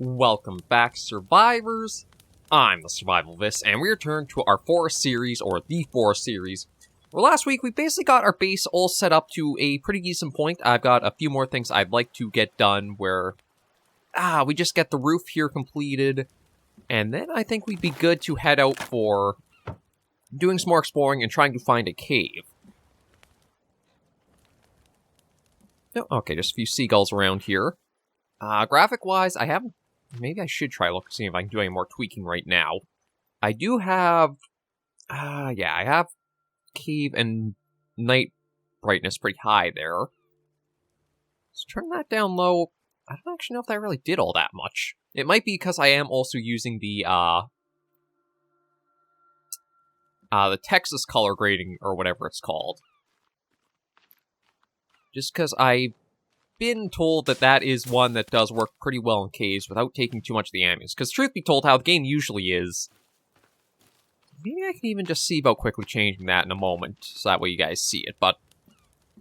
Welcome back, survivors. I'm the SurvivalVis, and we return to our forest series, or the forest series. Well, last week we basically got our base all set up to a pretty decent point. I've got a few more things I'd like to get done where, we just get the roof here completed, and then I think we'd be good to head out for doing some more exploring and trying to find a cave. No, okay, just a few seagulls around here. Graphic-wise, I haven't... Maybe I should try seeing if I can do any more tweaking right now. I do have... I have cave and night brightness pretty high there. Let's turn that down low. I don't actually know if that really did all that much. It might be because I am also using the Texas color grading, or whatever it's called. Just because I've been told that that is one that does work pretty well in caves without taking too much of the ambience. Because truth be told, how the game usually is... Maybe I can even just see about quickly changing that in a moment, so that way you guys see it, but...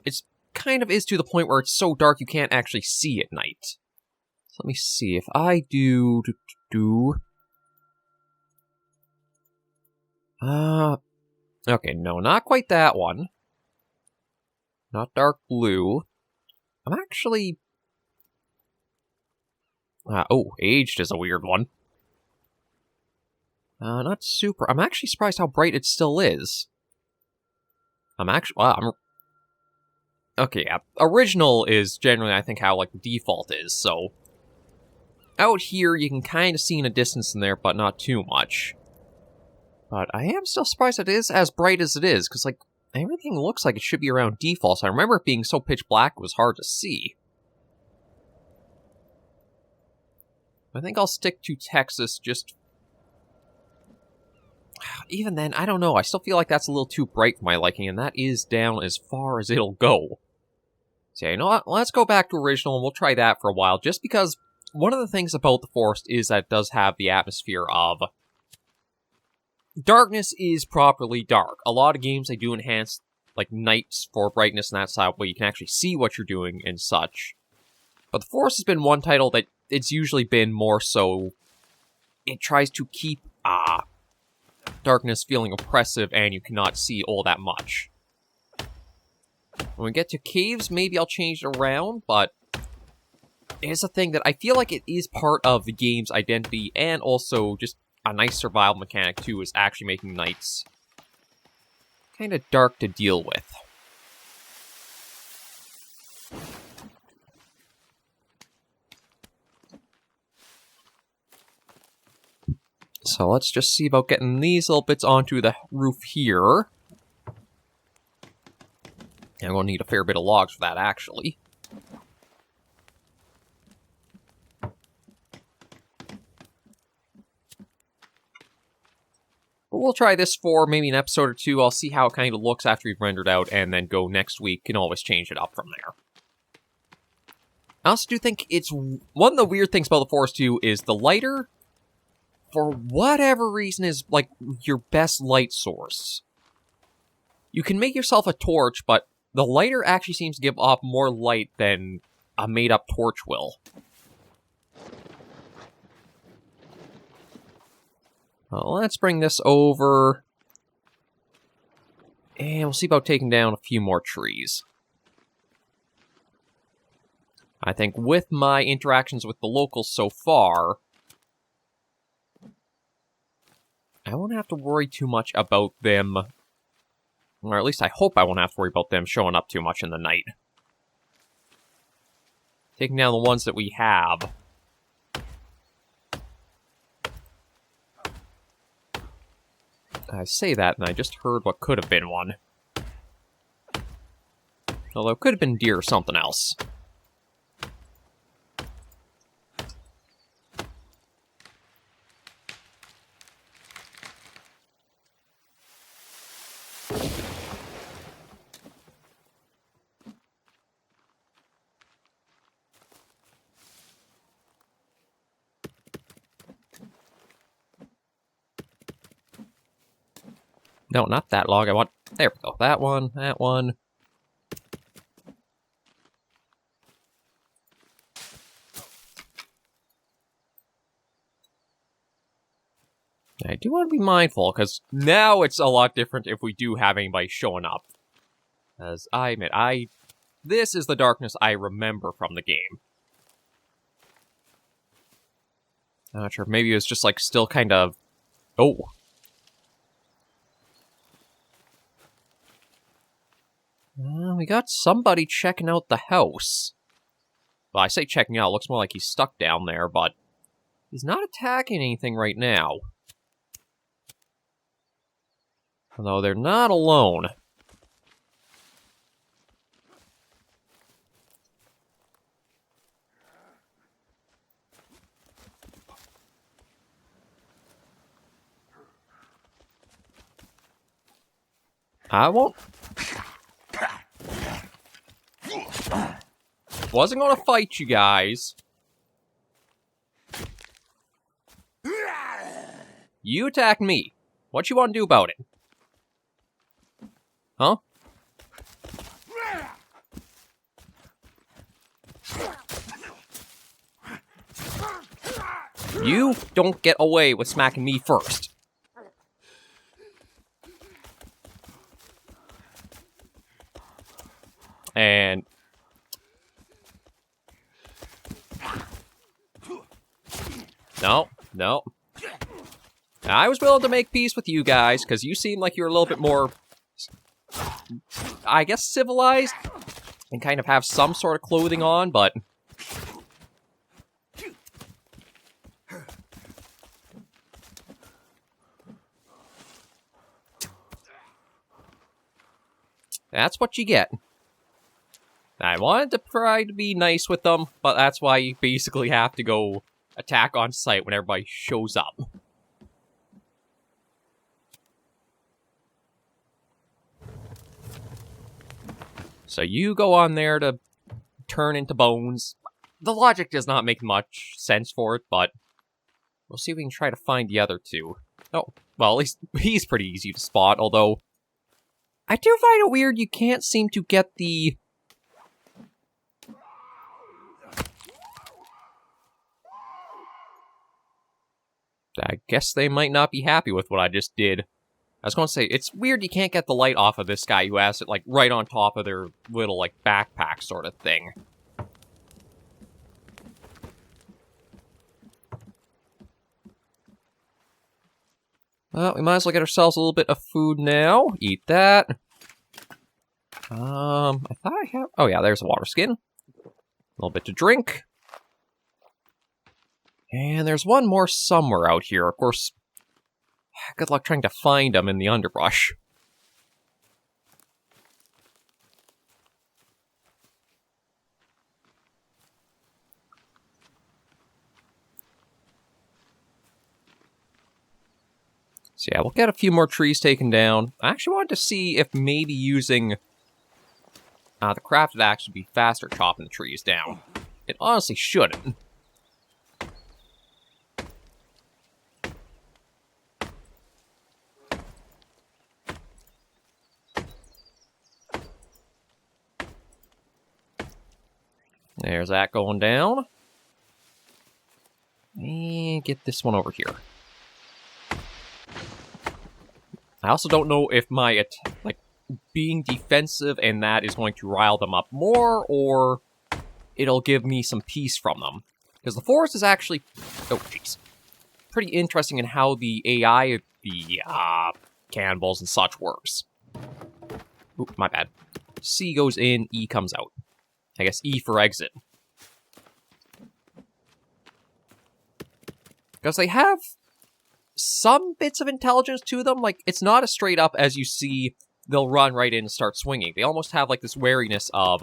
It's kind of is to the point where it's so dark you can't actually see at night. So let me see, if I do... Okay, no, not quite that one. Not dark blue. I'm actually... aged is a weird one. Not super... I'm actually surprised how bright it still is. Okay, yeah. Original is generally, I think, how, like, the default is, so... Out here, you can kind of see in a distance in there, but not too much. But I am still surprised it is as bright as it is, because, like, everything looks like it should be around default, so I remember it being so pitch black it was hard to see. I think I'll stick to Texas, just... Even then, I don't know, I still feel like that's a little too bright for my liking, and that is down as far as it'll go. So yeah, you know what, let's go back to original, and we'll try that for a while, just because one of the things about the forest is that it does have the atmosphere of... Darkness is properly dark. A lot of games, they do enhance, like, nights for brightness and that side, where you can actually see what you're doing and such. But the forest has been one title that it's usually been more so... It tries to keep, darkness feeling oppressive and you cannot see all that much. When we get to caves, maybe I'll change it around, but... It's a thing that I feel like it is part of the game's identity, and also just a nice survival mechanic, too, is actually making nights kind of dark to deal with. So let's just see about getting these little bits onto the roof here. And I'm going to need a fair bit of logs for that, actually. But we'll try this for maybe an episode or two. I'll see how it kind of looks after we've rendered out, and then go next week. Can always change it up from there. I also do think it's... One of the weird things about the forest, too, is the lighter, for whatever reason, is, like, your best light source. You can make yourself a torch, but the lighter actually seems to give off more light than a made-up torch will. Well, let's bring this over. And we'll see about taking down a few more trees. I think with my interactions with the locals so far, I won't have to worry too much about them. Or at least I hope I won't have to worry about them showing up too much in the night. Taking down the ones that we have. I say that, and I just heard what could have been one. Although it could have been deer or something else. No, not that log. I want... There we go. That one, that one. I do want to be mindful, because now it's a lot different if we do have anybody showing up. As I admit, this is the darkness I remember from the game. Not sure, maybe it was just, like, still kind of... Oh. We got somebody checking out the house. Well, I say checking out, it looks more like he's stuck down there, but... he's not attacking anything right now. Although they're not alone. I won't... wasn't gonna fight you guys. You attacked me. What you want to do about it? Huh? You don't get away with smacking me first. And... no, no. I was willing to make peace with you guys, because you seem like you're a little bit more... I guess civilized? And kind of have some sort of clothing on, but... that's what you get. I wanted to try to be nice with them, but that's why you basically have to go attack on sight when everybody shows up. So you go on there to turn into bones. The logic does not make much sense for it, but we'll see if we can try to find the other two. Oh, well, at least he's pretty easy to spot, although I do find it weird you can't seem to get the... I guess they might not be happy with what I just did. I was going to say, it's weird you can't get the light off of this guy who has it, like, right on top of their little, like, backpack sort of thing. Well, we might as well get ourselves a little bit of food now. Eat that. I thought I have... oh yeah, there's a water skin. A little bit to drink. And there's one more somewhere out here. Of course, good luck trying to find them in the underbrush. So yeah, we'll get a few more trees taken down. I actually wanted to see if maybe using the crafted axe would be faster chopping the trees down. It honestly shouldn't. There's that going down. And get this one over here. I also don't know if my, like, being defensive and that is going to rile them up more, or it'll give me some peace from them. Because the forest is actually, oh jeez, pretty interesting in how the AI of the cannonballs and such works. Oop, my bad. C goes in, E comes out. I guess E for exit. Because they have some bits of intelligence to them. Like, it's not as straight up as you see they'll run right in and start swinging. They almost have, like, this wariness of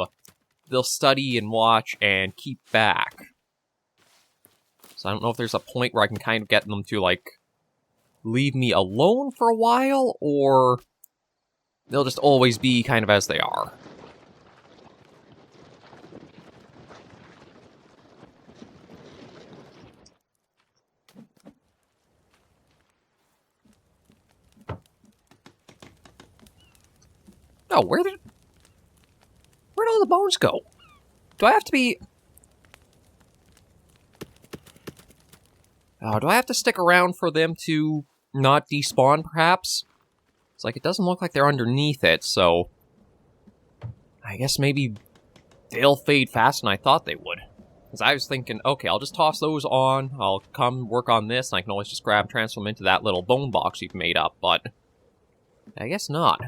they'll study and watch and keep back. So I don't know if there's a point where I can kind of get them to, like, leave me alone for a while, or they'll just always be kind of as they are. Oh, where'd all the bones go? Do I have to be... oh, do I have to stick around for them to not despawn, perhaps? It's like, it doesn't look like they're underneath it, so... I guess maybe they'll fade faster than I thought they would. Because I was thinking, okay, I'll just toss those on, I'll come work on this, and I can always just grab and transfer them into that little bone box you've made up, but... I guess not.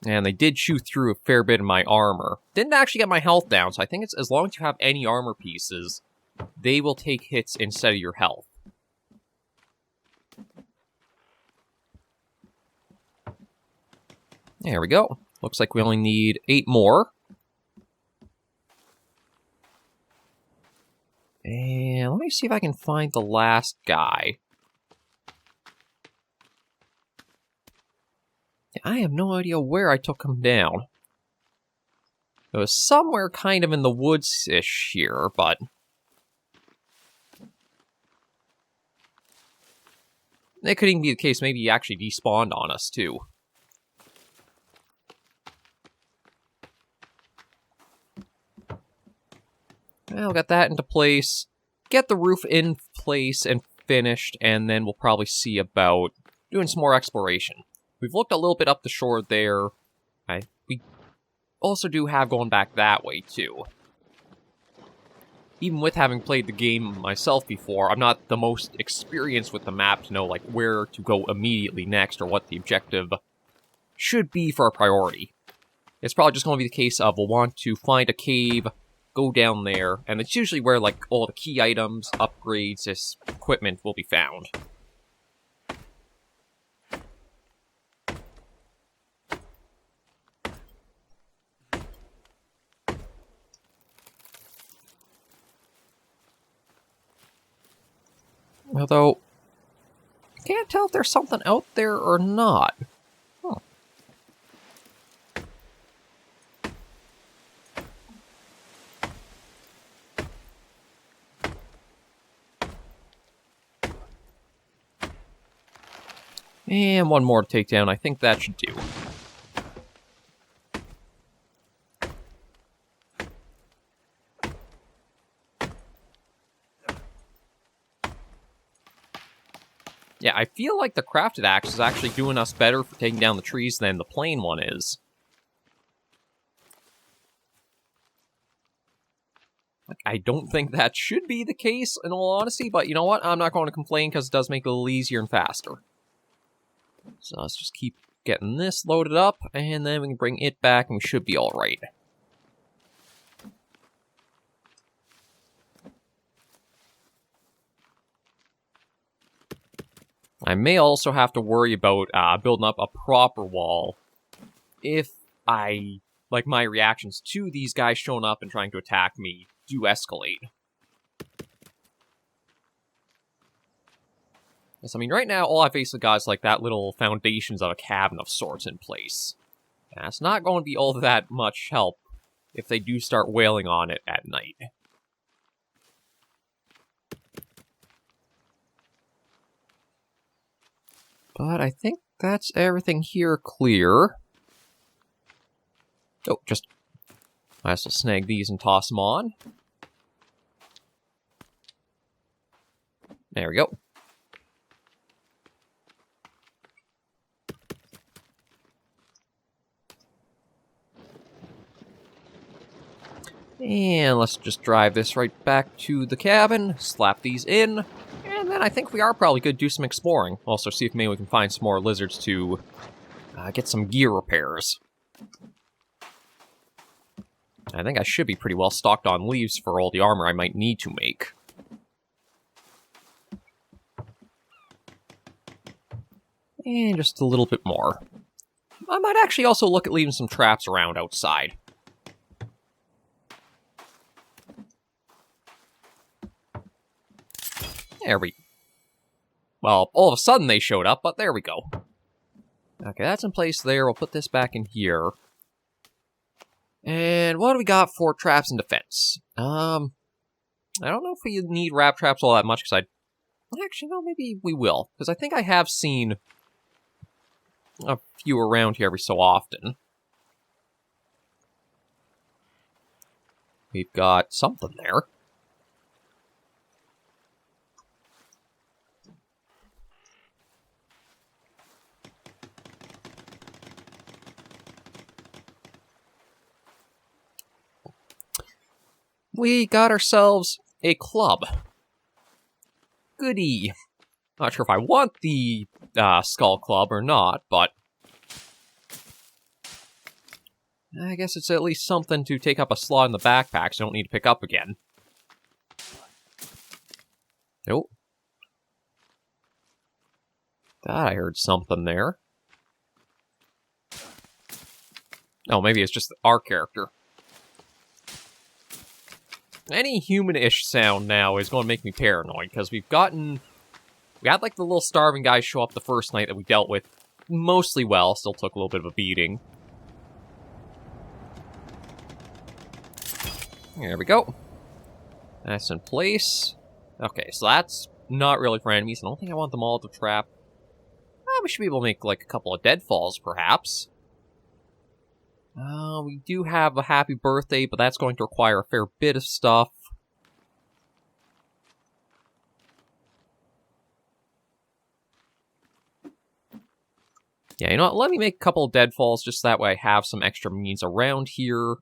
And they did chew through a fair bit of my armor. Didn't actually get my health down, so I think it's as long as you have any armor pieces, they will take hits instead of your health. There we go. Looks like we only need 8 more. And let me see if I can find the last guy. I have no idea where I took him down. It was somewhere kind of in the woods-ish here, but... It could even be the case, maybe he actually despawned on us, too. Well, got that into place. Get the roof in place and finished, and then we'll probably see about doing some more exploration. We've looked a little bit up the shore there. We also do have going back that way, too. Even with having played the game myself before, I'm not the most experienced with the map to know, like, where to go immediately next or what the objective should be for our priority. It's probably just going to be the case of we'll want to find a cave, go down there, and it's usually where, like, all the key items, upgrades, this equipment will be found. Although, I can't tell if there's something out there or not. Huh. And one more to take down. I think that should do. Yeah, I feel like the crafted axe is actually doing us better for taking down the trees than the plain one is. Like, I don't think that should be the case, in all honesty, but you know what? I'm not going to complain because it does make it a little easier and faster. So let's just keep getting this loaded up, and then we can bring it back, and we should be alright. I may also have to worry about building up a proper wall if like, my reactions to these guys showing up and trying to attack me do escalate. Yes, I mean, right now, all I've basically got is, like, that little foundations of a cabin of sorts in place. And it's not going to be all that much help if they do start wailing on it at night. But I think that's everything here clear. Oh, just... I also snag these and toss them on. There we go. And let's just drive this right back to the cabin, slap these in, and then I think we are probably good to do some exploring. Also see if maybe we can find some more lizards to get some gear repairs. I think I should be pretty well stocked on leaves for all the armor I might need to make. And just a little bit more. I might actually also look at leaving some traps around outside. There we... Well, all of a sudden they showed up, but there we go. Okay, that's in place there. We'll put this back in here. And what do we got for traps and defense? I don't know if we need wrap traps all that much, because actually, no, maybe we will. Because I think I have seen a few around here every so often. We've got something there. we got ourselves a club. Goody. Not sure if I want the skull club or not, but I guess it's at least something to take up a slot in the backpack, so I don't need to pick up again. Nope. Thought I heard something there. Oh, maybe it's just our character. Any human-ish sound now is going to make me paranoid, because we had like the little starving guy show up the first night that we dealt with mostly well, still took a little bit of a beating. There we go. That's in place. Okay, so that's not really for enemies. I don't think I want them all to trap. We should be able to make like a couple of deadfalls, perhaps. We do have a happy birthday, but that's going to require a fair bit of stuff. Yeah, you know what? Let me make a couple of deadfalls, just that way I have some extra means around here.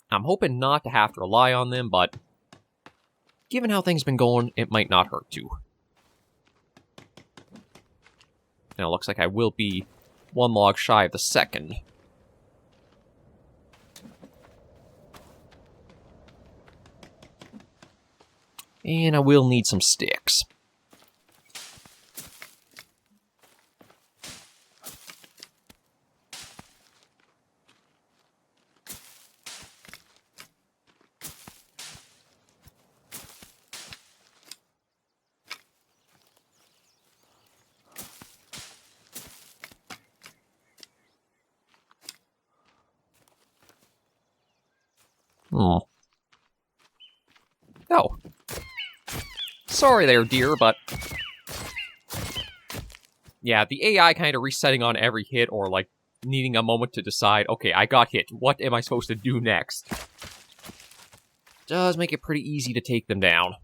I'm hoping not to have to rely on them, but given how things have been going, it might not hurt to. Now, it looks like I will be one log shy of the second. And I will need some sticks. Oh. Sorry there, dear, but yeah, the AI kind of resetting on every hit, or like needing a moment to decide, okay, I got hit, what am I supposed to do next? Does make it pretty easy to take them down.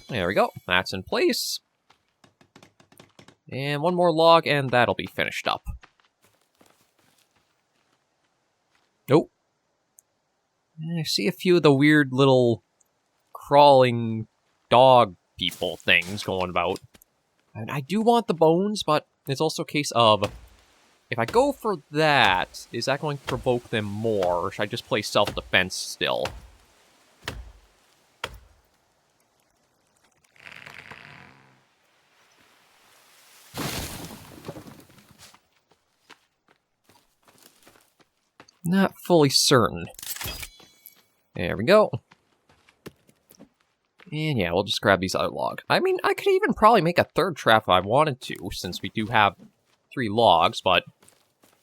There we go, that's in place. And one more log, and that'll be finished up. Nope. I see a few of the weird little crawling dog people things going about. And I do want the bones, but it's also a case of, if I go for that, is that going to provoke them more, or should I just play self-defense still? Not fully certain. There we go. And yeah, we'll just grab these other logs. I mean, I could even probably make a third trap if I wanted to, since we do have 3 logs, but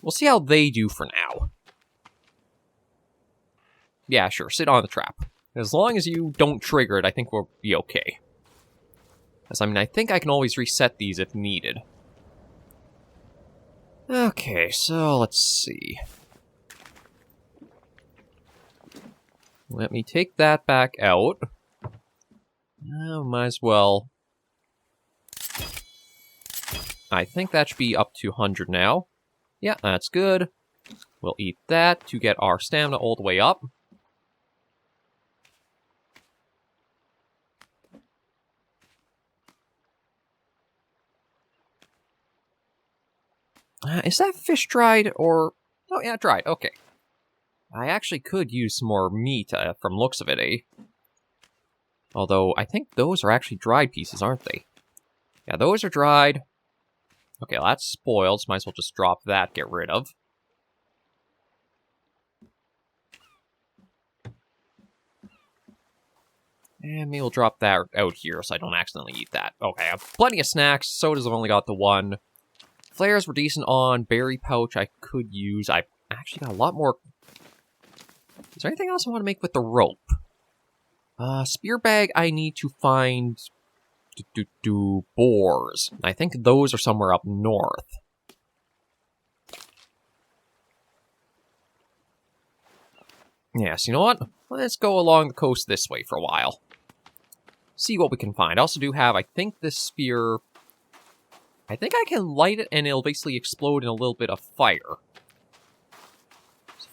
we'll see how they do for now. Yeah, sure, sit on the trap. As long as you don't trigger it, I think we'll be okay. As I mean, I think I can always reset these if needed. Okay, so let's see. Let me take that back out. Might as well. I think that should be up to 100 now. Yeah, that's good. We'll eat that to get our stamina all the way up. Is that fish dried or... Oh, yeah, dried. Okay. I actually could use some more meat from looks of it, eh? Although, I think those are actually dried pieces, aren't they? Yeah, those are dried. Okay, well, that's spoiled, so might as well just drop that, get rid of. And maybe we'll drop that out here so I don't accidentally eat that. Okay, I have plenty of snacks. Sodas, I've only got the one. Flares were decent on. Berry pouch I could use. I actually got a lot more... Is there anything else I want to make with the rope? Spear bag, I need to find... boars. I think those are somewhere up north. Yes, you know what? Let's go along the coast this way for a while. See what we can find. I also do have, I think, this spear... I think I can light it and it'll basically explode in a little bit of fire.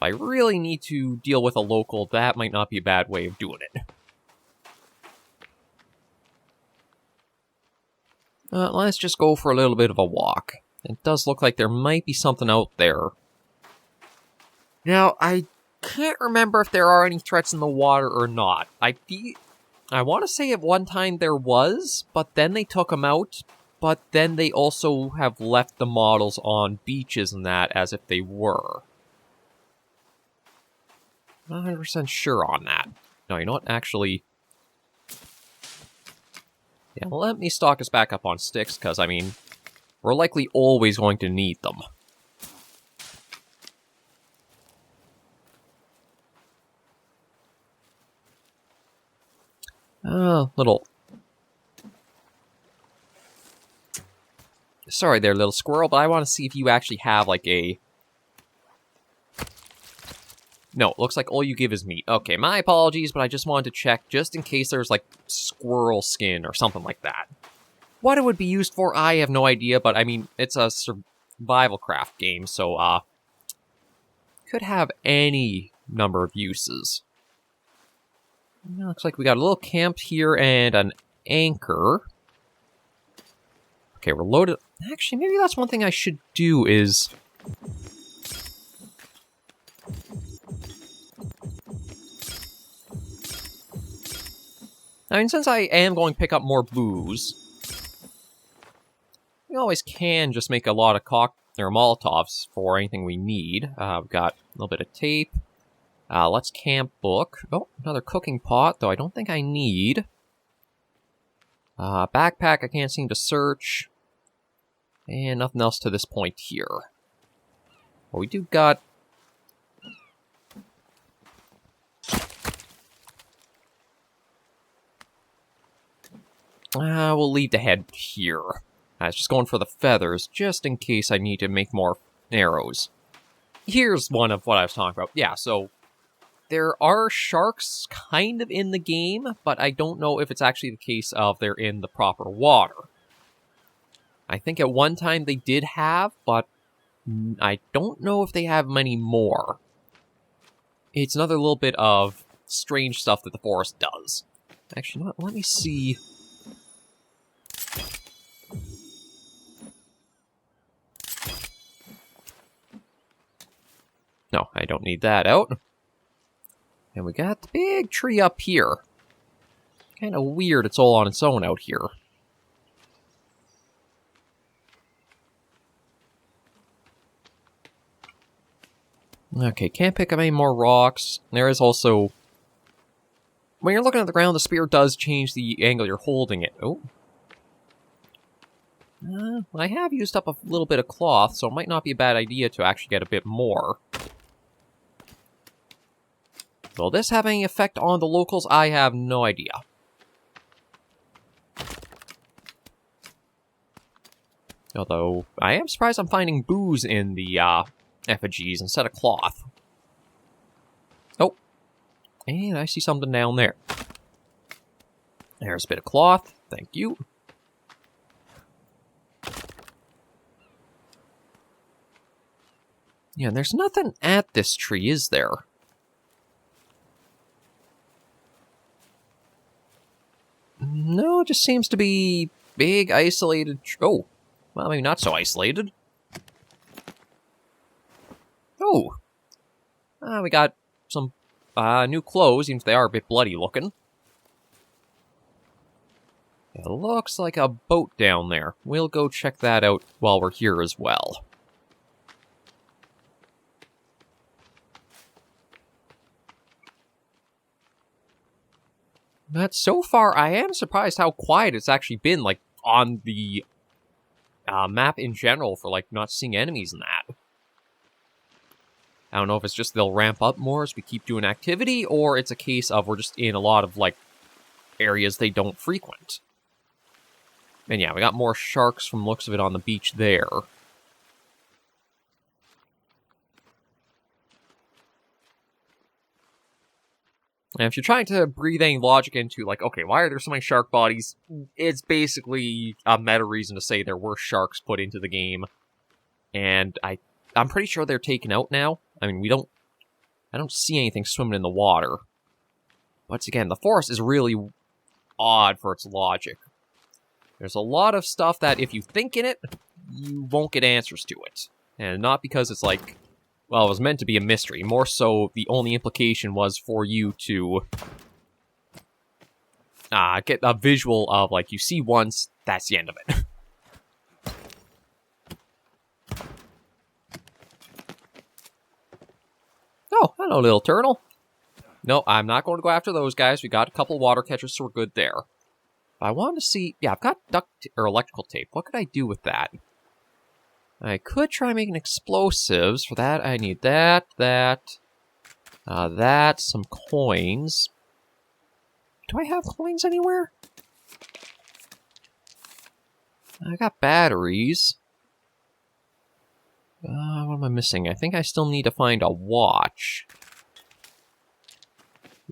I really need to deal with a local, that might not be a bad way of doing it. Let's just go for a little bit of a walk. It does look like there might be something out there. Now, I can't remember if there are any threats in the water or not. I want to say at one time there was, but then they took them out. But then they also have left the models on beaches and that as if they were. Not 100% sure on that. No, you know what? Actually... yeah, let me stock us back up on sticks, because, I mean, we're likely always going to need them. Little... sorry there, little squirrel, but I want to see if you actually have, like, a... no, it looks like all you give is meat. Okay, my apologies, but I just wanted to check, just in case there's, like, squirrel skin or something like that. What it would be used for, I have no idea, but, I mean, it's a survival craft game, so, could have any number of uses. Looks like we got a little camp here and an anchor. Okay, we're loaded. Actually, maybe that's one thing I should do is... I mean, since I am going to pick up more booze, we always can just make a lot of Molotovs for anything we need. We've got a little bit of tape. Let's camp book. Oh, another cooking pot, though I don't think I need. Backpack I can't seem to search. And nothing else to this point here. Well, we do got... we'll leave the head here. I was just going for the feathers, just in case I need to make more arrows. Here's one of what I was talking about. Yeah, so... there are sharks kind of in the game, but I don't know if it's actually the case of they're in the proper water. I think at one time they did have, but I don't know if they have many more. It's another little bit of strange stuff that the forest does. Actually, let me see... no, I don't need that out. And we got the big tree up here. Kind of weird it's all on its own out here. Okay, can't pick up any more rocks. There is also... when you're looking at the ground, the spear does change the angle you're holding it. Oh. I have used up a little bit of cloth, so it might not be a bad idea to actually get a bit more. Will this have any effect on the locals? I have no idea. Although, I am surprised I'm finding booze in the effigies instead of cloth. Oh. And I see something down there. There's a bit of cloth. Thank you. Yeah, there's nothing at this tree, is there? No, it just seems to be big, isolated... oh, well, maybe not so isolated. Oh! We got some new clothes, even if they are a bit bloody looking. It looks like a boat down there. We'll go check that out while we're here as well. But so far, I am surprised how quiet it's actually been, like, on the map in general for, like, not seeing enemies in that. I don't know if it's just they'll ramp up more as we keep doing activity, or it's a case of we're just in a lot of, like, areas they don't frequent. And yeah, we got more sharks from looks of it on the beach there. And if you're trying to breathe any logic into, like, okay, why are there so many shark bodies? It's basically a meta reason to say there were sharks put into the game. And I'm pretty sure they're taken out now. I mean, we don't I don't see anything swimming in the water. Once again, the forest is really odd for its logic. There's a lot of stuff that if you think in it, you won't get answers to it. And not because it's like, well, it was meant to be a mystery. More so, the only implication was for you to get a visual of, like, you see once, that's the end of it. Oh, hello, little turtle. No, I'm not going to go after those guys. We got a couple water catchers, so we're good there. I wanted to see... Yeah, I've got or electrical tape. What could I do with that? I could try making explosives. For that, I need that, some coins. Do I have coins anywhere? I got batteries. What am I missing? I think I still need to find a watch.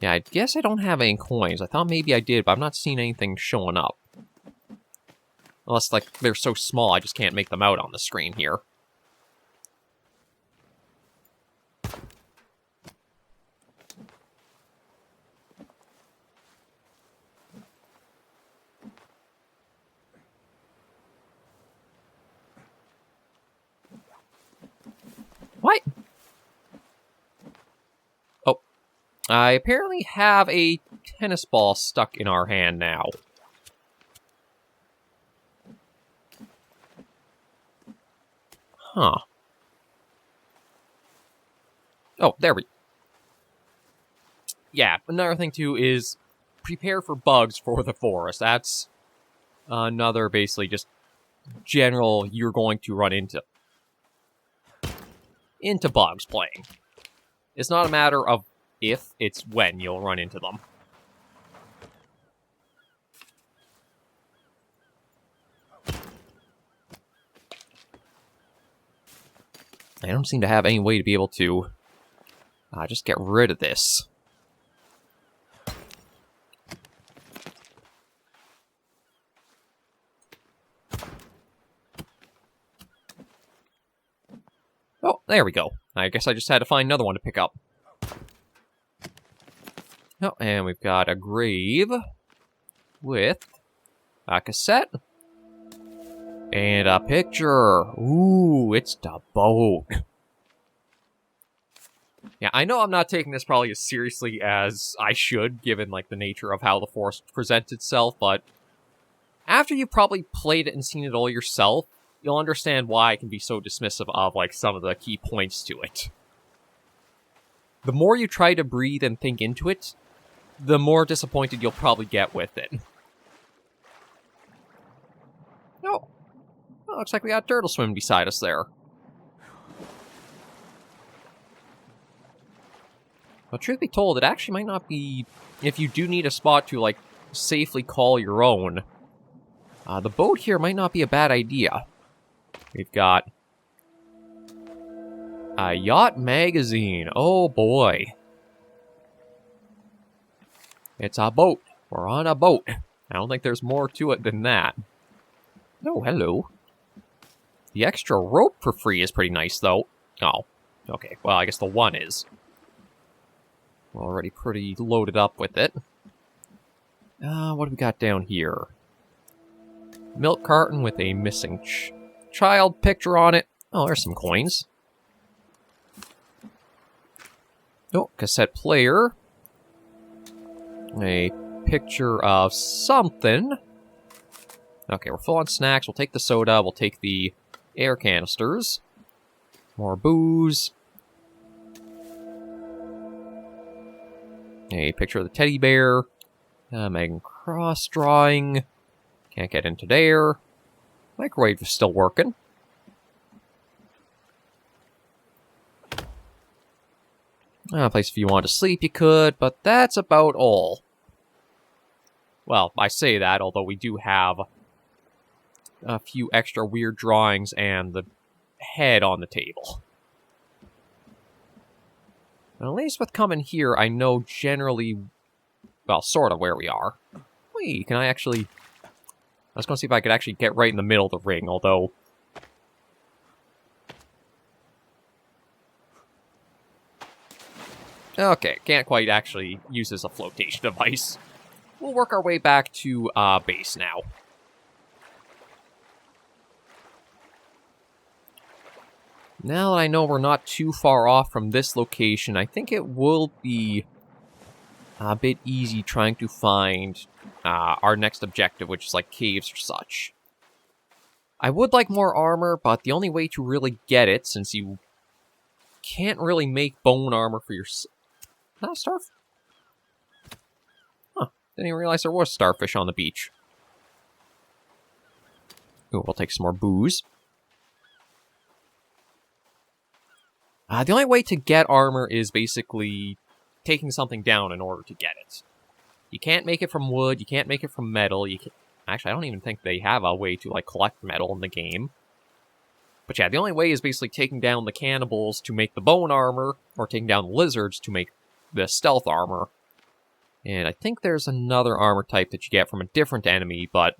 Yeah, I guess I don't have any coins. I thought maybe I did, but I'm not seeing anything showing up. Unless, like, they're so small, I just can't make them out on the screen here. What? Oh. I apparently have a tennis ball stuck in our hand now. Huh. Oh, there we... Yeah, another thing, too, is prepare for bugs for the forest. That's another, basically, just general you're going to run into bugs playing. It's not a matter of if, it's when you'll run into them. I don't seem to have any way to be able to just get rid of this. Oh, there we go. I guess I just had to find another one to pick up. Oh, and we've got a grave with a cassette and a picture. Ooh, it's the boat. Yeah, I know I'm not taking this probably as seriously as I should, given, like, the nature of how the forest presents itself, but after you've probably played it and seen it all yourself, you'll understand why I can be so dismissive of, like, some of the key points to it. The more you try to breathe and think into it, the more disappointed you'll probably get with it. Oh, looks like we got a turtle swimming beside us there. Well, truth be told, it actually might not be... If you do need a spot to, like, safely call your own, the boat here might not be a bad idea. We've got a yacht magazine. Oh, boy. It's a boat. We're on a boat. I don't think there's more to it than that. Oh, hello. The extra rope for free is pretty nice, though. Oh, okay. Well, I guess the one is. We're already pretty loaded up with it. What do we got down here? Milk carton with a missing child picture on it. Oh, there's some coins. Oh, cassette player. A picture of something. Okay, we're full on snacks. We'll take the soda. We'll take the air canisters. More booze. A picture of the teddy bear. Megan Cross drawing. Can't get into there. Microwave is still working. A place if you want to sleep, you could, but that's about all. Well, I say that, although we do have a few extra weird drawings and the head on the table. At least with coming here, I know generally, well, sort of where we are. Wait, can I actually... I was going to see if I could actually get right in the middle of the ring, although... Okay, can't quite actually use this as a flotation device. We'll work our way back to base now. Now that I know we're not too far off from this location, I think it will be a bit easy trying to find our next objective, which is like caves or such. I would like more armor, but the only way to really get it, since you can't really make bone armor for yourself... Not a starfish? Huh, didn't even realize there was starfish on the beach. Ooh, we'll take some more booze. The only way to get armor is basically taking something down in order to get it. You can't make it from wood, you can't make it from metal, Actually, I don't even think they have a way to, like, collect metal in the game. But yeah, the only way is basically taking down the cannibals to make the bone armor, or taking down the lizards to make the stealth armor. And I think there's another armor type that you get from a different enemy, but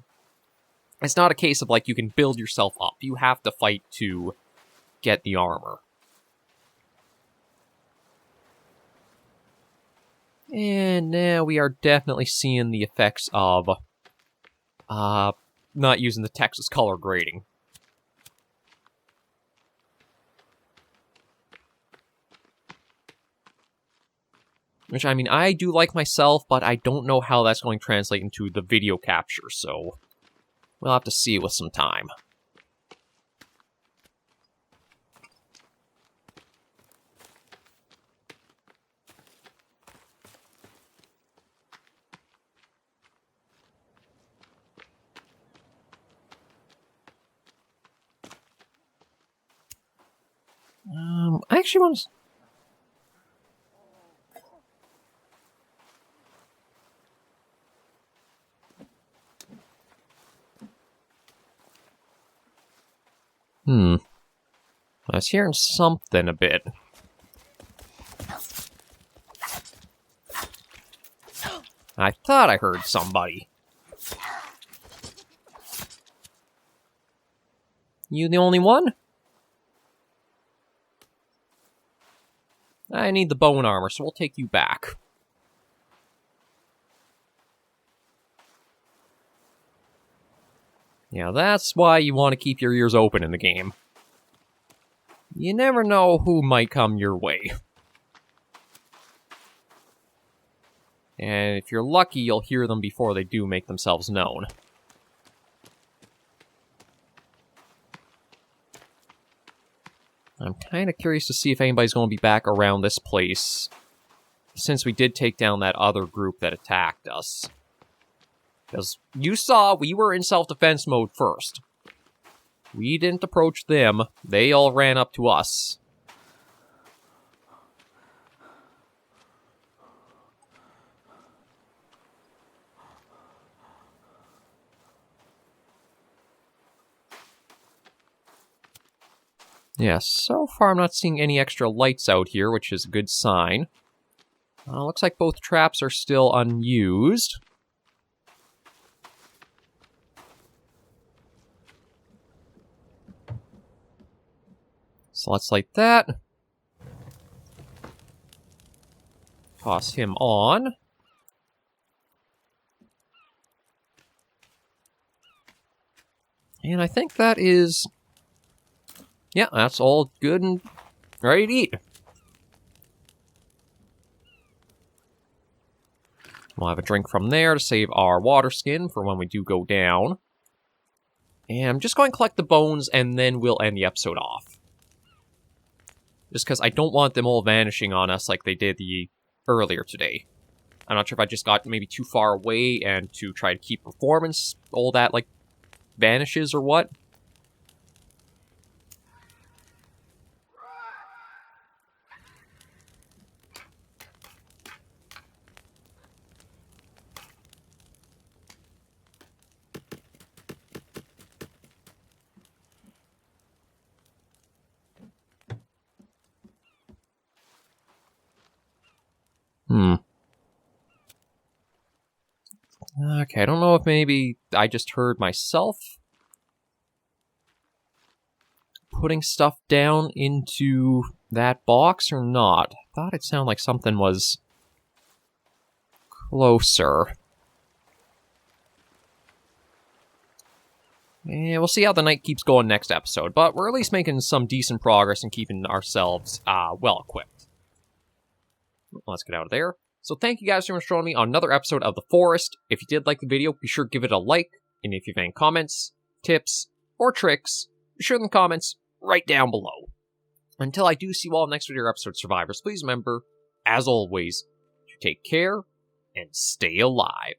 it's not a case of, like, you can build yourself up. You have to fight to get the armor. And now we are definitely seeing the effects of not using the Texas color grading. Which, I mean, I do like myself, but I don't know how that's going to translate into the video capture, so we'll have to see with some time. I actually want to... I was hearing something a bit. I thought I heard somebody. You the only one? I need the bone armor, so we'll take you back. Yeah, that's why you want to keep your ears open in the game. You never know who might come your way. And if you're lucky, you'll hear them before they do make themselves known. I'm kind of curious to see if anybody's going to be back around this place, since we did take down that other group that attacked us. Because you saw we were in self-defense mode first. We didn't approach them, they all ran up to us. Yeah, so far I'm not seeing any extra lights out here, which is a good sign. Looks like both traps are still unused. So let's light that. Toss him on. And I think that is... yeah, that's all good and ready to eat. We'll have a drink from there to save our water skin for when we do go down. And I'm just going to collect the bones, and then we'll end the episode off. Just because I don't want them all vanishing on us like they did earlier today. I'm not sure if I just got maybe too far away and to try to keep performance, all that, like, vanishes or what. Okay, I don't know if maybe I just heard myself putting stuff down into that box or not? Thought it sounded like something was closer. And we'll see how the night keeps going next episode, but we're at least making some decent progress and keeping ourselves well-equipped. Let's get out of there. So thank you guys so much for joining me on another episode of The Forest. If you did like the video, be sure to give it a like, and if you have any comments, tips, or tricks, be sure in the comments right down below. Until I do see you all next video episode, Survivors, please remember, as always, to take care and stay alive.